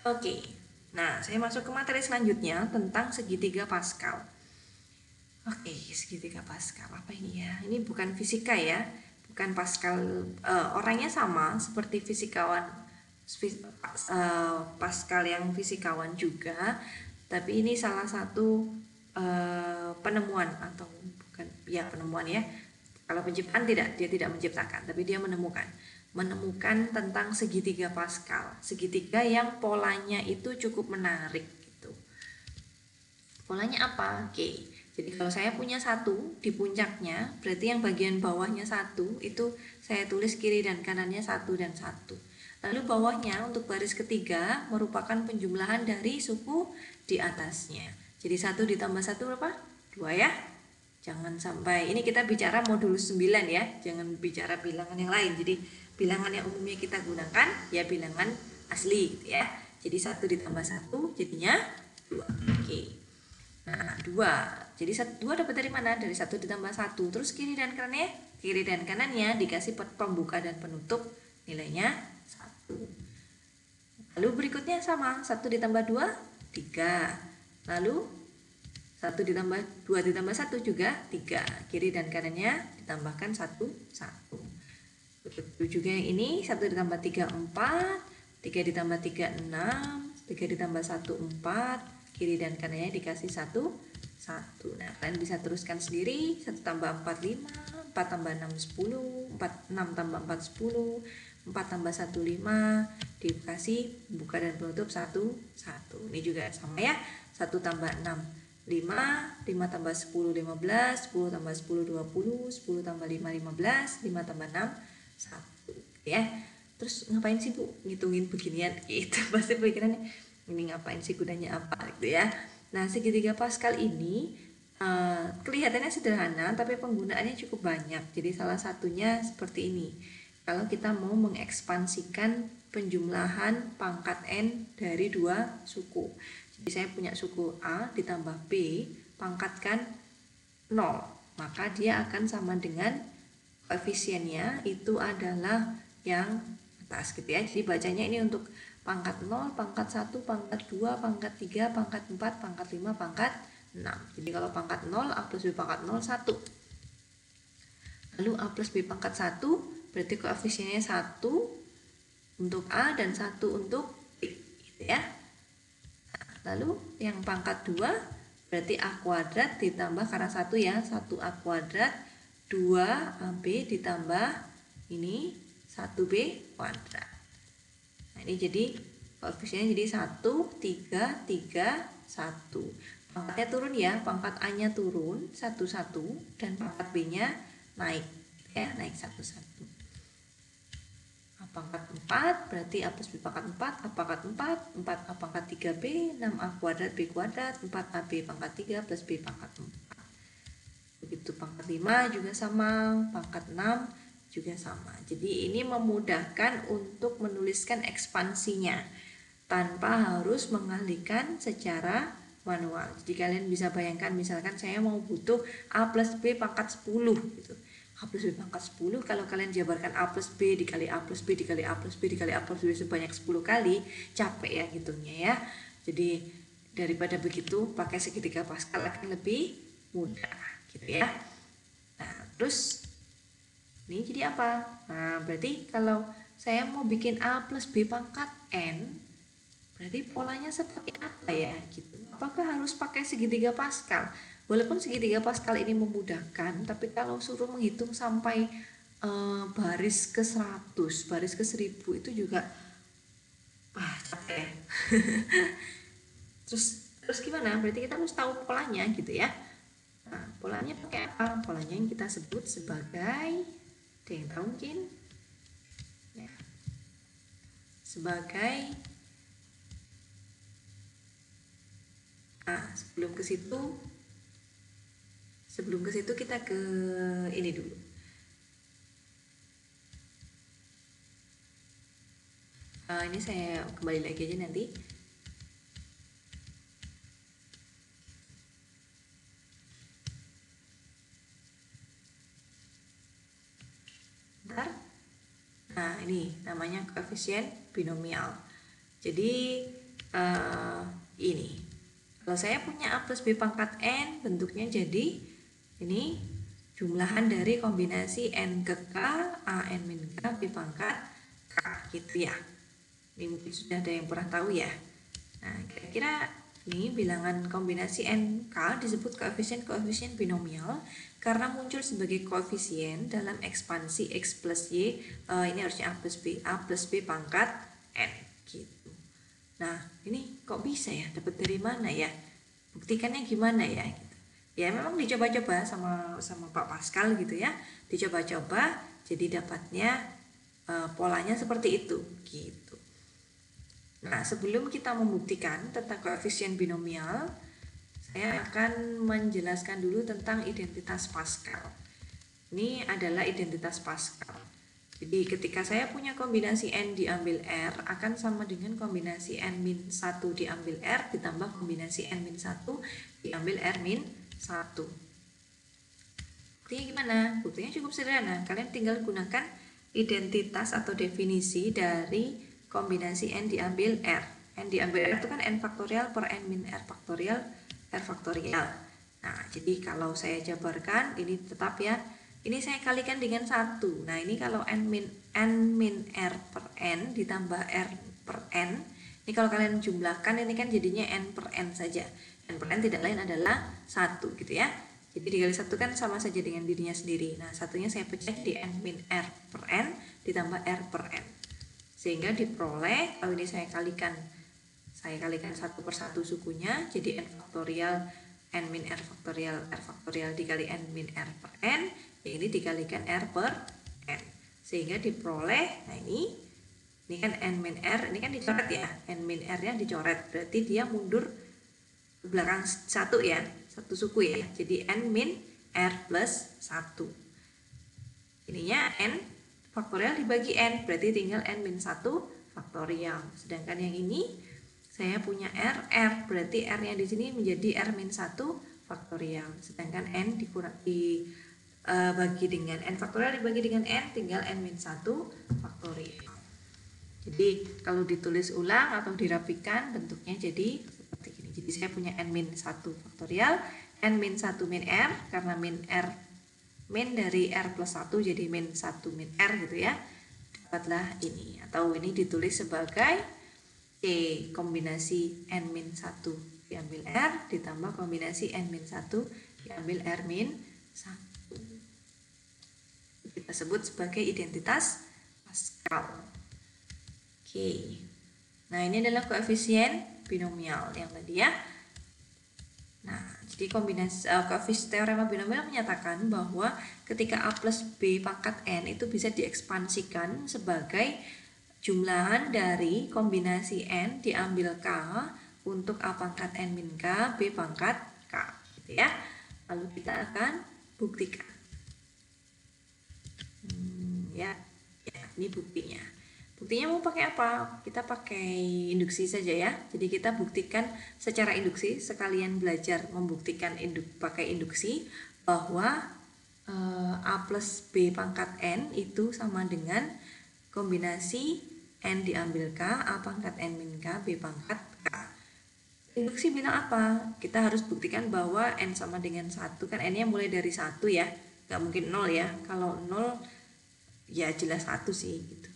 Oke, nah saya masuk ke materi selanjutnya tentang segitiga Pascal. Oke, segitiga Pascal apa ini ya? Ini bukan fisika ya, bukan Pascal, orangnya sama seperti fisikawan Pascal yang fisikawan juga, tapi ini salah satu penemuan atau bukan ya penemuan ya. Kalau penciptaan dia tidak menciptakan, tapi dia menemukan tentang segitiga Pascal, segitiga yang polanya itu cukup menarik gitu. Polanya apa? Oke. Jadi kalau saya punya 1 di puncaknya, berarti yang bagian bawahnya 1 itu saya tulis kiri dan kanannya 1 dan 1. Lalu bawahnya untuk baris ketiga merupakan penjumlahan dari suku di atasnya. Jadi 1 ditambah 1 berapa? 2 ya. Jangan sampai, ini kita bicara modulus 9 ya, jangan bicara bilangan yang lain. Jadi bilangan yang umumnya kita gunakan ya bilangan asli gitu ya. Jadi 1 ditambah 1 jadinya 2. Oke. Nah, 2. Jadi 2 dapat dari mana? Dari 1 ditambah 1. Terus kiri dan kanannya dikasih pembuka dan penutup, nilainya 1. Lalu berikutnya sama, 1 ditambah 2, 3. Lalu 1 ditambah 2 ditambah 1 juga 3. Kiri dan kanannya ditambahkan 1, 1. Begitu juga yang ini, 1 ditambah 3, 4. 3 ditambah 3, 6. 3 ditambah 1, 4. Kiri dan kanannya dikasih 1, 1. Nah, kalian bisa teruskan sendiri. 1 tambah 4, 5. 4 tambah 6, 10. 6 tambah 4, 10. 4 tambah 1, 5. Dikasih buka dan penutup 1, 1. Ini juga sama ya. 1 tambah 6, 5. 5 tambah 10, 15. 10 tambah 10, 20. 10 tambah 5, 15. 5 tambah 6, 1. Ya. Terus ngapain sih Bu ngitungin beginian? Gitu. Pasti pikirannya, ini ngapain sih, gunanya apa gitu ya. Nah, segitiga Pascal ini kelihatannya sederhana tapi penggunaannya cukup banyak. Jadi salah satunya seperti ini. Kalau kita mau mengekspansikan penjumlahan pangkat n dari 2 suku. Jadi saya punya suku A ditambah B, pangkatkan 0, maka dia akan sama dengan koefisiennya itu adalah yang atas gitu ya. Jadi bacanya ini untuk pangkat 0, pangkat 1, pangkat 2, pangkat 3, pangkat 4, pangkat 5, pangkat 6. Jadi kalau pangkat 0, A plus B pangkat 0, 1. Lalu A plus B pangkat 1, berarti koefisiennya 1, untuk A dan 1 untuk B gitu ya. Lalu yang pangkat 2 berarti A kuadrat ditambah karena 1 ya, 1A kuadrat 2AB ditambah ini 1B kuadrat. Nah ini jadi koefisiennya jadi 1, 3, 3, 1. Pangkatnya turun ya, pangkat A-nya turun 1, 1 dan pangkat B-nya naik ya, naik 1, 1. A pangkat 4 berarti A plus B pangkat 4, A pangkat 4, 4A pangkat 3B, 6A kuadrat B kuadrat, 4AB pangkat 3 plus B pangkat 4. Begitu pangkat 5 juga sama, pangkat 6 juga sama. Jadi ini memudahkan untuk menuliskan ekspansinya tanpa harus mengalihkan secara manual. Jadi kalian bisa bayangkan misalkan saya mau butuh A plus B pangkat 10 gitu. A plus B pangkat 10, kalau kalian jabarkan A plus B dikali A plus B dikali A plus B dikali A plus B sebanyak 10 kali, capek ya hitungnya ya. Jadi daripada begitu pakai segitiga Pascal akan lebih mudah gitu ya. Nah terus ini jadi apa? Nah berarti kalau saya mau bikin A plus B pangkat N, berarti polanya seperti apa ya gitu. Apakah harus pakai segitiga Pascal? Walaupun segitiga Pascal ini memudahkan, tapi kalau suruh menghitung sampai baris ke 100, baris ke 1000 itu juga capek. terus gimana? Berarti kita harus tahu polanya gitu ya. Nah, polanya pakai apa? Polanya yang kita sebut sebagai, ada yang tahu mungkin? Ya. Sebagai sebelum ke situ kita ke ini dulu. Ini saya kembali lagi aja nanti. Bentar. Nah ini namanya koefisien binomial. Jadi ini kalau saya punya A plus B pangkat N, bentuknya jadi ini jumlahan dari kombinasi N ke K, A N min K, B pangkat K gitu ya. Ini mungkin sudah ada yang pernah tahu ya. Nah kira-kira ini bilangan kombinasi N K disebut koefisien binomial karena muncul sebagai koefisien dalam ekspansi X plus Y, ini harusnya A plus B pangkat N gitu. Nah ini kok bisa ya, dapat dari mana ya, buktikannya gimana ya gitu. Ya memang dicoba-coba sama Pak Pascal gitu ya, dicoba-coba jadi dapatnya polanya seperti itu gitu. Nah sebelum kita membuktikan tentang koefisien binomial, saya akan menjelaskan dulu tentang identitas Pascal. Ini adalah identitas Pascal. Jadi ketika saya punya kombinasi N diambil R akan sama dengan kombinasi N-1 diambil R ditambah kombinasi N-1 diambil R-1. Buktinya gimana? Buktinya cukup sederhana. Kalian tinggal gunakan identitas atau definisi dari kombinasi N diambil R. N diambil R itu kan N faktorial per N min R faktorial R faktorial. Nah jadi kalau saya jabarkan ini tetap ya, ini saya kalikan dengan 1. Nah ini kalau N min R per N ditambah R per N, ini kalau kalian jumlahkan ini kan jadinya N per N saja. N per N tidak lain adalah 1 gitu ya. Jadi dikali 1 kan sama saja dengan dirinya sendiri. Nah satunya saya pecah di N min R per N ditambah R per N. Sehingga diperoleh, kalau ini saya kalikan 1 per 1 sukunya, jadi N faktorial N min R faktorial dikali N min R per N, ya ini dikalikan R per N. Sehingga diperoleh, nah ini kan N min R, ini kan dicoret ya, N min R nya dicoret, berarti dia mundur ke belakang 1 ya, 1 suku ya, jadi N min R plus 1. Ininya N faktorial dibagi N, berarti tinggal N min 1 faktorial. Sedangkan yang ini saya punya R, berarti R nya di sini menjadi R min 1 faktorial. Sedangkan N dibagi dengan N faktorial dibagi dengan N, tinggal N min 1 faktorial. Jadi kalau ditulis ulang atau dirapikan bentuknya jadi seperti ini. Jadi saya punya N min 1 faktorial, N min 1 min R, karena min R min dari R plus 1 jadi min 1 min R gitu ya, dapatlah ini, atau ini ditulis sebagai C kombinasi N-1 diambil R ditambah kombinasi N-1 diambil R-1. Kita sebut sebagai identitas Pascal. Oke. Nah, ini adalah koefisien binomial yang tadi ya. Nah, jadi koefisien teorema binomial menyatakan bahwa ketika A plus B pangkat N itu bisa diekspansikan sebagai jumlahan dari kombinasi N diambil K untuk A pangkat N min K, B pangkat K, gitu ya. Lalu kita akan buktikan. Ya, ini buktinya. Buktinya mau pakai apa? Kita pakai induksi saja ya. Jadi kita buktikan secara induksi, sekalian belajar membuktikan pakai induksi bahwa A plus B pangkat N itu sama dengan kombinasi N diambil K, A pangkat N min K, B pangkat K. Induksi bilang apa? Kita harus buktikan bahwa N sama dengan 1, kan N-nya mulai dari 1 ya. Gak mungkin 0 ya. Kalau 0 ya jelas 1 sih gitu.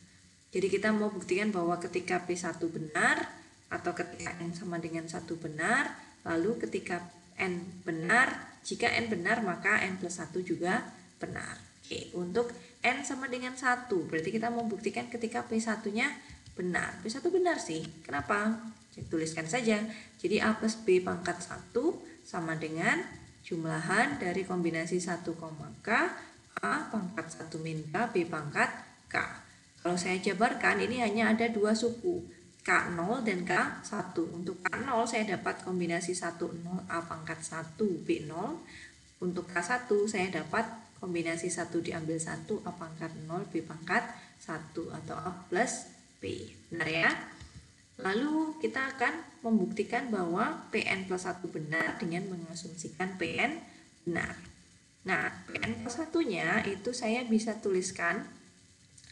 Jadi kita mau buktikan bahwa ketika P1 benar atau ketika N sama dengan 1 benar, lalu ketika N benar, jika N benar maka N plus 1 juga benar. Oke, untuk N sama dengan 1, berarti kita mau buktikan ketika P1-nya benar. P1 benar sih, kenapa? Tuliskan saja. Jadi A plus B pangkat 1 sama dengan jumlahan dari kombinasi 1, K, A pangkat 1 min K, B pangkat K. Kalau saya jabarkan, ini hanya ada dua suku, K0 dan K1. Untuk K0 saya dapat kombinasi 1, 0, A pangkat 1, B0. Untuk K1 saya dapat kombinasi 1 diambil 1, A pangkat 0, B pangkat 1, atau A plus B. Benar ya? Lalu kita akan membuktikan bahwa Pn plus 1 benar dengan mengasumsikan Pn benar. Nah, Pn plus 1-nya itu saya bisa tuliskan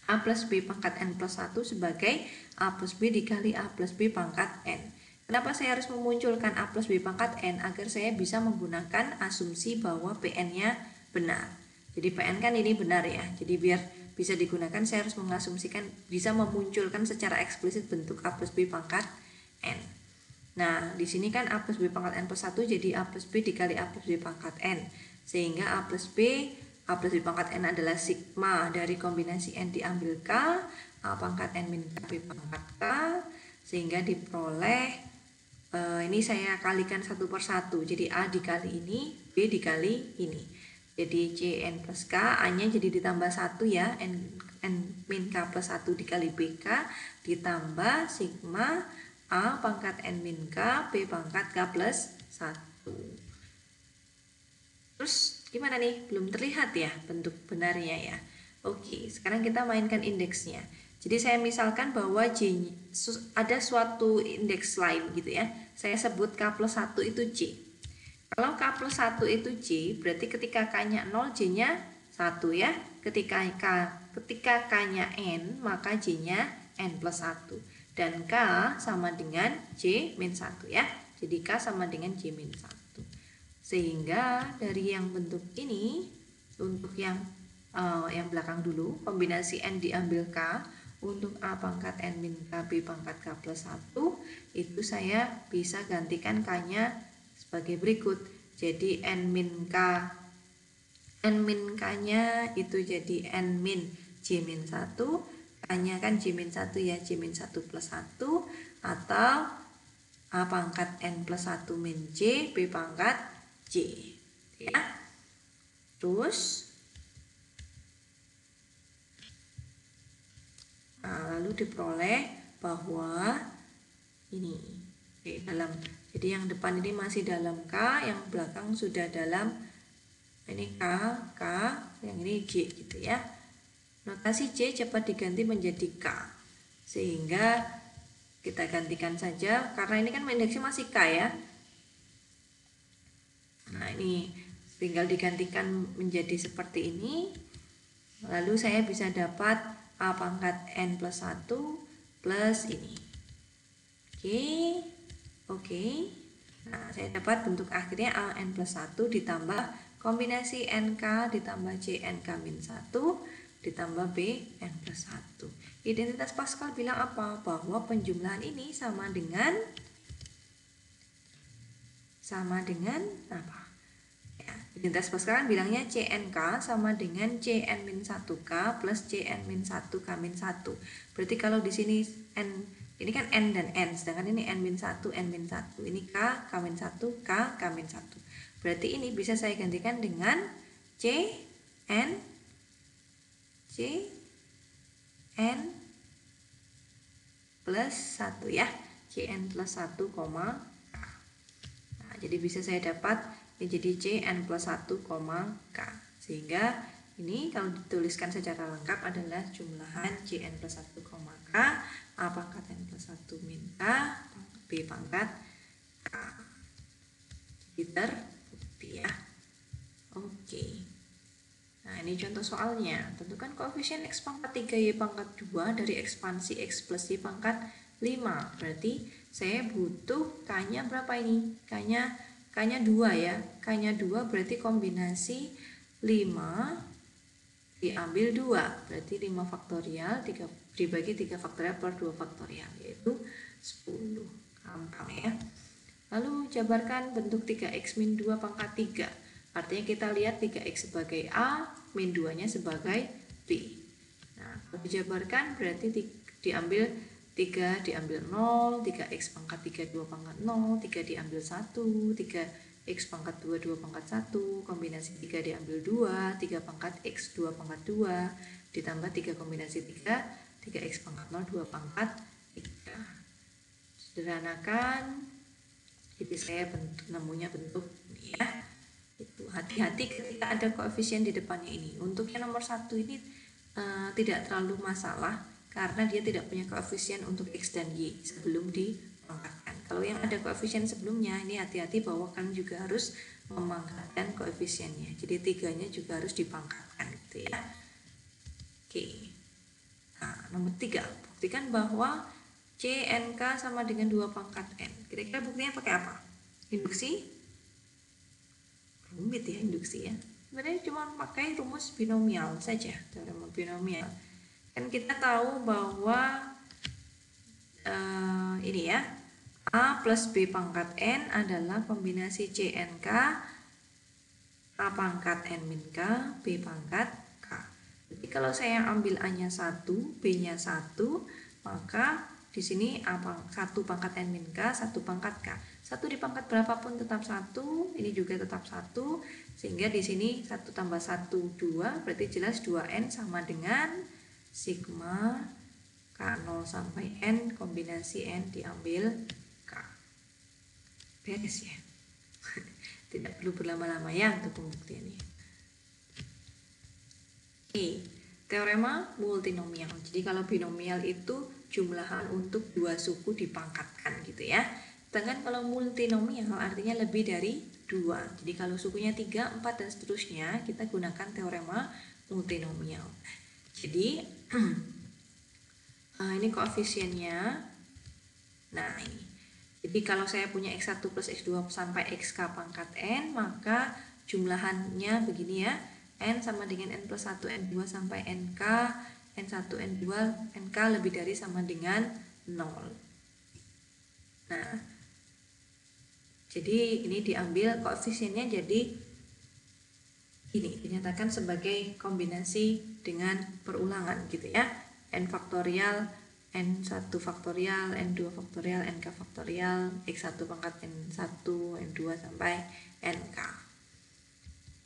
A plus B pangkat N plus 1 sebagai A plus B dikali A plus B pangkat N. Kenapa saya harus memunculkan A plus B pangkat N? Agar saya bisa menggunakan asumsi bahwa Pn-nya benar. Jadi Pn kan ini benar ya. Jadi biar bisa digunakan saya harus mengasumsikan, bisa memunculkan secara eksplisit bentuk A plus B pangkat N. Nah, di sini kan A plus B pangkat N plus 1 jadi A plus B dikali A plus B pangkat N. Sehingga A plus B pangkat N adalah sigma dari kombinasi N diambil K, A pangkat N min K, B pangkat K, sehingga diperoleh, ini saya kalikan satu per satu, jadi A dikali ini, B dikali ini. Jadi Cn plus K, A-nya jadi ditambah 1 ya, N min K plus 1 dikali BK, ditambah sigma A pangkat N min K, B pangkat K plus 1. Terus gimana nih? Belum terlihat ya bentuk benarnya ya. Oke, sekarang kita mainkan indeksnya. Jadi saya misalkan bahwa J ada suatu indeks lain gitu ya. Saya sebut K plus 1 itu J. Kalau K plus 1 itu J, berarti ketika K-nya 0, J-nya 1 ya. Ketika K-nya N, maka J-nya N plus 1. Dan K sama dengan J min 1 ya. Jadi K sama dengan J min 1. Sehingga dari yang bentuk ini, untuk yang belakang dulu, kombinasi N diambil K, untuk A pangkat N min K, B pangkat K plus 1, itu saya bisa gantikan K-nya sebagai berikut. Jadi N min K-nya itu jadi N min J min 1, K-nya kan J min 1 ya, J min 1 plus 1, atau A pangkat N plus 1 min J, B pangkat J ya. Terus lalu diperoleh bahwa ini dalam, jadi yang depan ini masih dalam K, yang belakang sudah dalam ini K, yang ini J gitu ya. Notasi J cepat diganti menjadi K, sehingga kita gantikan saja karena ini kan indeksnya masih K ya. Nah, ini tinggal digantikan menjadi seperti ini. Lalu saya bisa dapat A pangkat N plus 1 plus ini. Oke. Nah, saya dapat bentuk akhirnya A N plus 1 ditambah kombinasi NK ditambah JNK min 1 ditambah Bn plus 1. Identitas Pascal bilang apa? Bahwa penjumlahan ini sama dengan apa? Ya, identitas Pascal kan bilangnya CNK sama dengan CN-1K plus CN-1K-1. Berarti kalau di sini N, ini kan N dan N, sedangkan ini N-1, N-1. Ini K, K-1, K, K-1. Berarti ini bisa saya gantikan dengan CN plus 1 ya. CN plus 1, nah, jadi bisa saya dapat ini jadi CN plus 1, K. Sehingga ini kalau dituliskan secara lengkap adalah jumlahan CN plus 1, K, A pangkat N plus 1 min K, B pangkat K. Jadi terbukti ya. Oke. Nah, ini contoh soalnya. Tentukan koefisien X pangkat 3 Y pangkat 2 dari ekspansi X plus Y pangkat 5. Berarti saya butuh K-nya berapa ini? K-nya 2 ya. K-nya 2 berarti kombinasi 5 diambil 2. Berarti 5 faktorial dibagi 3 faktorial per 2 faktorial, yaitu 10. Gampang ya. Lalu jabarkan bentuk 3X min 2 pangkat 3. Artinya kita lihat 3X sebagai A, min 2-nya sebagai B. Nah, kalau dijabarkan berarti diambil 3 diambil 0, 3X pangkat 3, 2 pangkat 0, 3 diambil 1, 3X pangkat 2, 2 pangkat 1, kombinasi 3 diambil 2, 3 pangkat X, 2 pangkat 2, ditambah 3 kombinasi 3, 3X pangkat 0, 2 pangkat 3. Sederhanakan, jadi saya nemunya bentuk ini ya. Itu hati-hati ketika ada koefisien di depannya ini. Untuk yang nomor 1 ini tidak terlalu masalah karena dia tidak punya koefisien untuk X dan Y sebelum dipangkatkan. Kalau yang ada koefisien sebelumnya, ini hati-hati bahwa kalian juga harus memangkatkan koefisiennya. Jadi 3-nya juga harus dipangkatkan gitu ya. Oke. Nah, nomor 3, buktikan bahwa CNK sama dengan 2 pangkat N. Kira-kira buktinya pakai apa? Induksi? Rumit ya induksi ya. Sebenarnya cuma pakai rumus binomial saja, teorema binomial. Kan kita tahu bahwa ini ya, A plus B pangkat N adalah kombinasi CNK A pangkat N min K, B pangkat K. Jadi kalau saya ambil A-nya 1, B-nya 1, maka di sini A 1 pangkat N min K, 1 pangkat K. 1 dipangkat berapapun tetap 1, ini juga tetap 1, sehingga di sini 1 tambah 1, 2, berarti jelas 2N sama dengan sigma K0 sampai N, kombinasi N diambil K. Beres ya. Tidak perlu berlama-lama ya untuk pembuktiannya. Oke, teorema multinomial. Jadi kalau binomial itu jumlahan untuk 2 suku dipangkatkan gitu ya. Sedangkan kalau multinomial artinya lebih dari 2. Jadi kalau sukunya 3, 4 dan seterusnya kita gunakan teorema multinomial. Jadi ini koefisiennya. Nah ini. Jadi kalau saya punya X1 plus X2 sampai XK pangkat N, maka jumlahannya begini ya. N sama dengan N plus 1, N2 sampai NK, N1, N2, NK lebih dari sama dengan 0. Nah, jadi ini diambil koefisiennya, jadi ini dinyatakan sebagai kombinasi dengan perulangan gitu ya. N faktorial, N1 faktorial, N2 faktorial, NK faktorial, X1 pangkat N1, N2 sampai NK.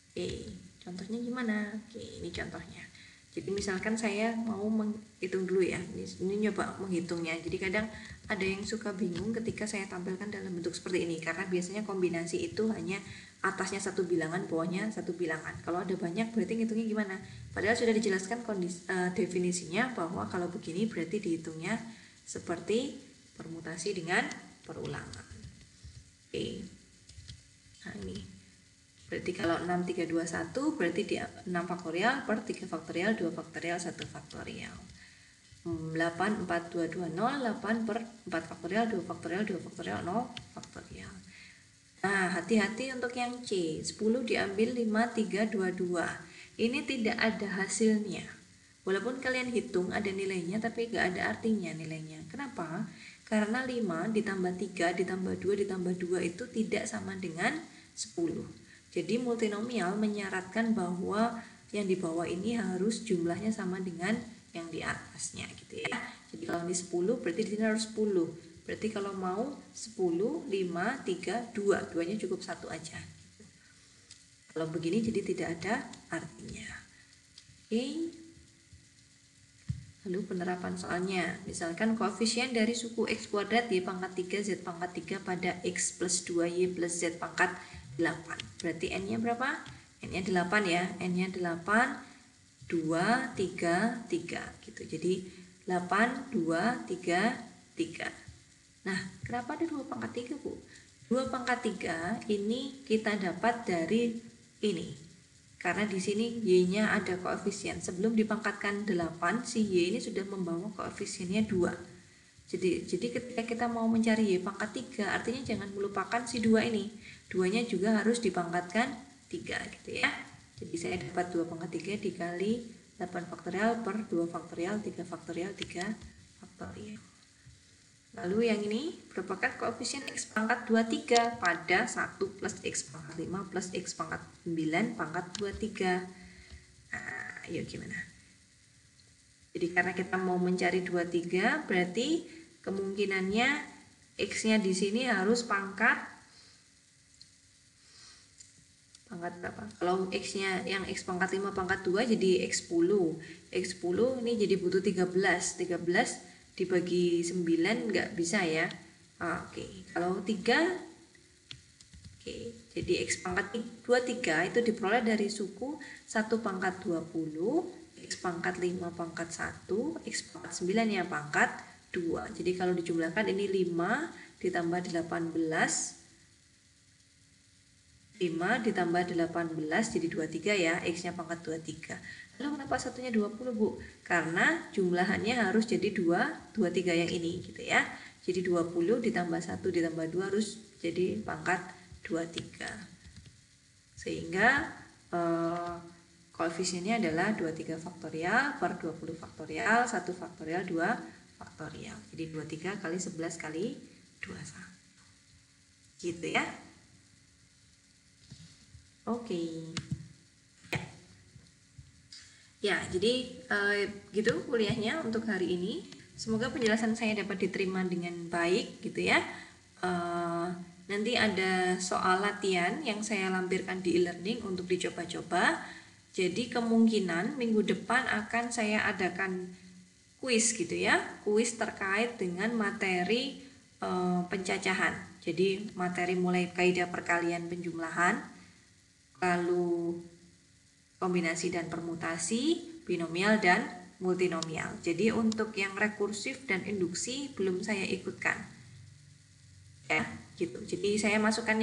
Oke, contohnya gimana? Oke, ini contohnya. Jadi misalkan saya mau menghitung dulu ya, ini nyoba menghitungnya. Jadi kadang ada yang suka bingung ketika saya tampilkan dalam bentuk seperti ini, karena biasanya kombinasi itu hanya atasnya satu bilangan, bawahnya satu bilangan. Kalau ada banyak berarti ngitungnya gimana? Padahal sudah dijelaskan definisinya bahwa kalau begini berarti dihitungnya seperti permutasi dengan perulangan. Oke. Nah ini. Berarti kalau 6, 3, 2, 1 berarti 6 faktorial per 3 faktorial, 2 faktorial, 1 faktorial. 8, 4, 2, 2, 0, 8 per 4 faktorial, 2 faktorial, 2 faktorial, 0 faktorial. Nah, hati-hati untuk yang C. 10 diambil 5, 3, 2, 2. Ini tidak ada hasilnya. Walaupun kalian hitung ada nilainya tapi gak ada artinya nilainya. Kenapa? Karena 5 ditambah 3 ditambah 2 ditambah 2 itu tidak sama dengan 10. Jadi multinomial menyaratkan bahwa yang di bawah ini harus jumlahnya sama dengan yang di atasnya gitu ya. Jadi kalau ini 10 berarti di sini harus 10. Berarti kalau mau 10, 5, 3, 2. 2-nya cukup 1 aja. Kalau begini jadi tidak ada artinya. Oke. Lalu penerapan soalnya, misalkan koefisien dari suku x kuadrat y pangkat 3 z pangkat 3 pada x plus 2y plus z pangkat 8. Berarti n-nya berapa? N-nya 8 ya. N-nya 8, 2, 3, 3 gitu. Jadi 8, 2, 3, 3. Nah, kenapa ada 2 pangkat 3, Bu? 2 pangkat 3 ini kita dapat dari ini. Karena di sini y-nya ada koefisien. Sebelum dipangkatkan 8, si y ini sudah membawa koefisiennya 2. Jadi ketika kita mau mencari y pangkat 3, artinya jangan melupakan si 2 ini. 2-nya juga harus dipangkatkan 3 gitu ya. Jadi saya dapat 2 pangkat 3 dikali 8 faktorial per 2 faktorial, 3 faktorial, 3 faktorial. Lalu yang ini merupakan koefisien x pangkat 23 pada 1 plus x pangkat 5 plus x pangkat 9 pangkat 23. Nah, yuk gimana? Jadi karena kita mau mencari 23, berarti kemungkinannya x-nya di sini harus pangkat berapa? Kalau x-nya yang x pangkat 5 pangkat 2 jadi x10. X10 ini jadi butuh 13. 13 dibagi 9 nggak bisa ya. Oke. Kalau 3, oke, jadi x pangkat 23 itu diperoleh dari suku 1 pangkat 20, x pangkat 5 pangkat 1, x pangkat 9 ya pangkat 2. Jadi kalau dijumlahkan ini 5 ditambah 18, 5 ditambah 18 jadi 23 ya, x-nya pangkat 23. Lalu kenapa satunya 20, Bu? Karena jumlahannya harus jadi 2, 23 yang ini gitu ya. Jadi 20 ditambah 1 ditambah 2 harus jadi pangkat 23. Sehingga koefisiennya adalah 23 faktorial per 20 faktorial, 1 faktorial, 2 faktorial. Jadi 23 kali 11 kali 21. Gitu ya. Oke. Ya, jadi gitu kuliahnya untuk hari ini. Semoga penjelasan saya dapat diterima dengan baik gitu ya. Nanti ada soal latihan yang saya lampirkan di e-learning untuk dicoba-coba. Jadi kemungkinan minggu depan akan saya adakan kuis gitu ya. Kuis terkait dengan materi pencacahan. Jadi materi mulai kaidah perkalian penjumlahan, lalu kombinasi dan permutasi, binomial dan multinomial. Jadi untuk yang rekursif dan induksi belum saya ikutkan. Ya, gitu. Jadi saya masukkan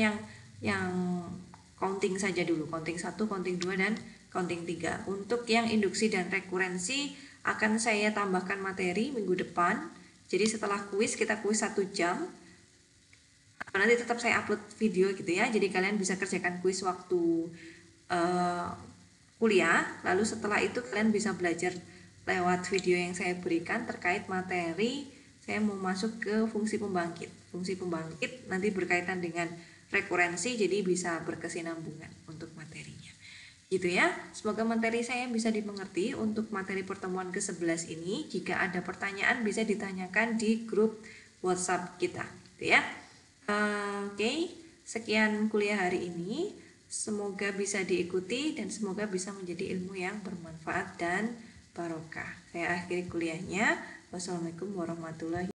yang counting saja dulu, counting 1, counting 2 dan counting 3. Untuk yang induksi dan rekurensi akan saya tambahkan materi minggu depan. Jadi setelah kuis kita kuis 1 jam. Nanti tetap saya upload video gitu ya, jadi kalian bisa kerjakan kuis waktu kuliah, lalu setelah itu kalian bisa belajar lewat video yang saya berikan terkait materi. Saya mau masuk ke fungsi pembangkit nanti berkaitan dengan rekurensi, jadi bisa berkesinambungan untuk materinya gitu ya. Semoga materi saya bisa dimengerti untuk materi pertemuan ke-11 ini. Jika ada pertanyaan bisa ditanyakan di grup WhatsApp kita gitu ya. Oke, sekian kuliah hari ini. Semoga bisa diikuti dan semoga bisa menjadi ilmu yang bermanfaat dan barokah. Saya akhiri kuliahnya. Wassalamualaikum warahmatullahi wabarakatuh.